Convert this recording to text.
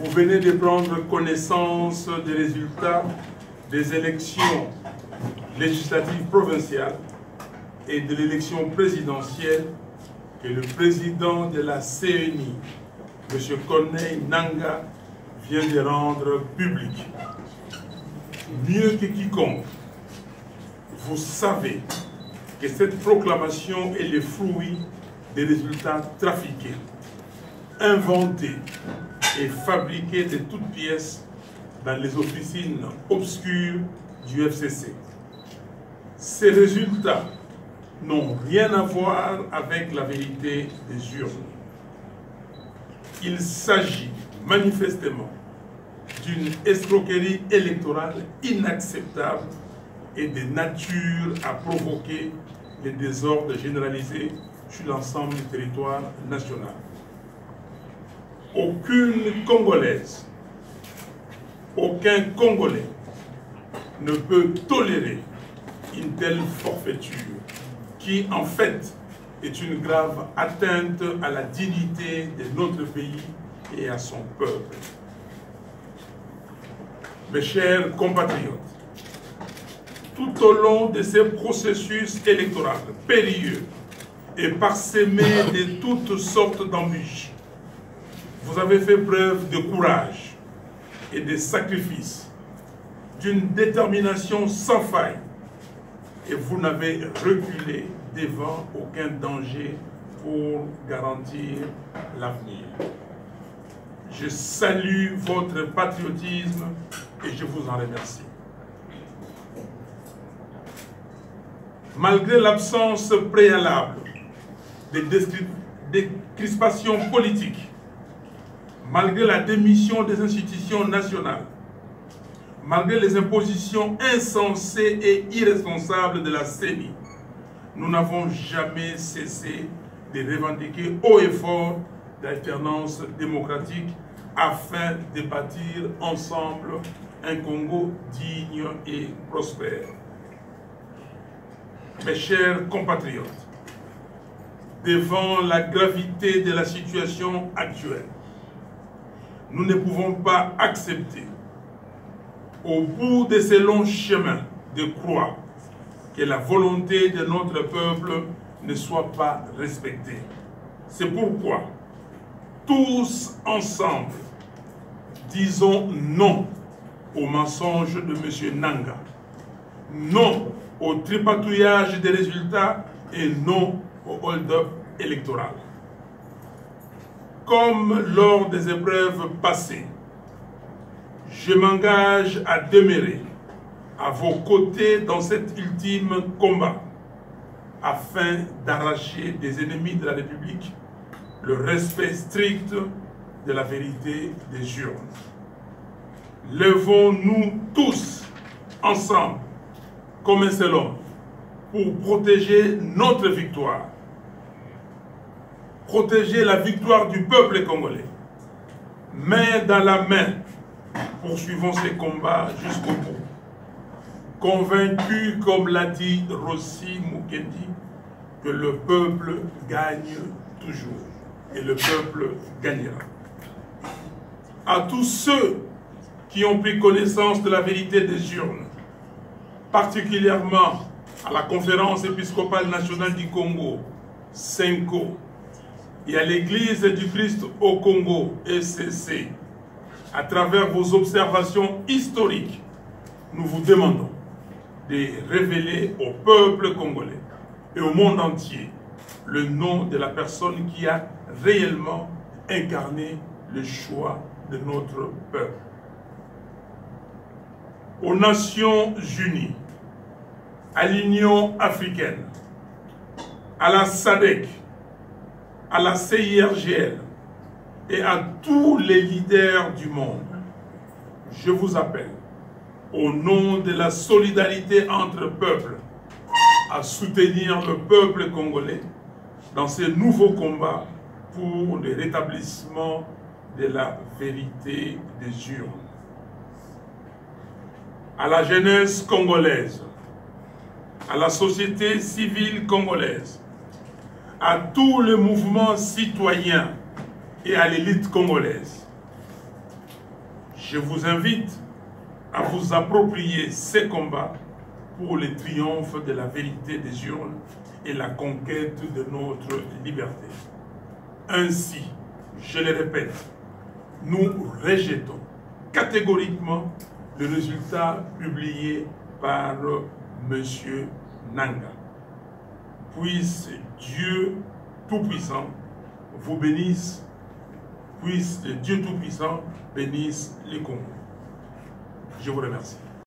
Vous venez de prendre connaissance des résultats des élections législatives provinciales et de l'élection présidentielle que le président de la CENI, M. Corneille Nangaa, vient de rendre public. Mieux que quiconque, vous savez que cette proclamation est le fruit des résultats trafiqués, inventés et fabriqués de toutes pièces dans les officines obscures du FCC. Ces résultats n'ont rien à voir avec la vérité des urnes. Il s'agit manifestement d'une escroquerie électorale inacceptable et de nature à provoquer les désordres généralisés sur l'ensemble du territoire national. Aucune Congolaise, aucun Congolais ne peut tolérer une telle forfaiture qui, en fait, est une grave atteinte à la dignité de notre pays et à son peuple. Mes chers compatriotes, tout au long de ces processus électoraux périlleux et parsemés de toutes sortes d'embûches, vous avez fait preuve de courage et de sacrifice, d'une détermination sans faille, et vous n'avez reculé devant aucun danger pour garantir l'avenir. Je salue votre patriotisme et je vous en remercie. Malgré l'absence préalable des crispations politiques, malgré la démission des institutions nationales, malgré les impositions insensées et irresponsables de la CENI, nous n'avons jamais cessé de revendiquer haut et fort l'alternance démocratique afin de bâtir ensemble un Congo digne et prospère. Mes chers compatriotes, devant la gravité de la situation actuelle, nous ne pouvons pas accepter, au bout de ces longs chemins de croix, que la volonté de notre peuple ne soit pas respectée. C'est pourquoi, tous ensemble, disons non au mensonge de M. Nangaa, non au tripatouillage des résultats et non au hold-up électoral. Comme lors des épreuves passées, je m'engage à demeurer à vos côtés dans cet ultime combat afin d'arracher des ennemis de la République le respect strict de la vérité des urnes. Levons-nous tous ensemble comme un seul homme pour protéger notre victoire, protéger la victoire du peuple congolais. Main dans la main, poursuivons ces combats jusqu'au bout. Convaincu, comme l'a dit Rossi Mukendi, que le peuple gagne toujours et le peuple gagnera. À tous ceux qui ont pris connaissance de la vérité des urnes, particulièrement à la Conférence épiscopale nationale du Congo, CENCO, et à l'Église du Christ au Congo, ECC, à travers vos observations historiques, nous vous demandons de révéler au peuple congolais et au monde entier le nom de la personne qui a réellement incarné le choix de notre peuple. Aux Nations Unies, à l'Union africaine, à la SADC, à la CIRGL et à tous les leaders du monde, je vous appelle, au nom de la solidarité entre peuples, à soutenir le peuple congolais dans ces nouveaux combats pour le rétablissement de la vérité des urnes. À la jeunesse congolaise, à la société civile congolaise, à tous les mouvements citoyens et à l'élite congolaise, Je vous invite à vous approprier ces combats pour le triomphe de la vérité des urnes et la conquête de notre liberté. Ainsi, je le répète, nous rejetons catégoriquement le résultat publié par M. Nanga. Puisse Dieu Tout-Puissant vous bénisse, puisse Dieu Tout-Puissant bénisse les Congos. Je vous remercie.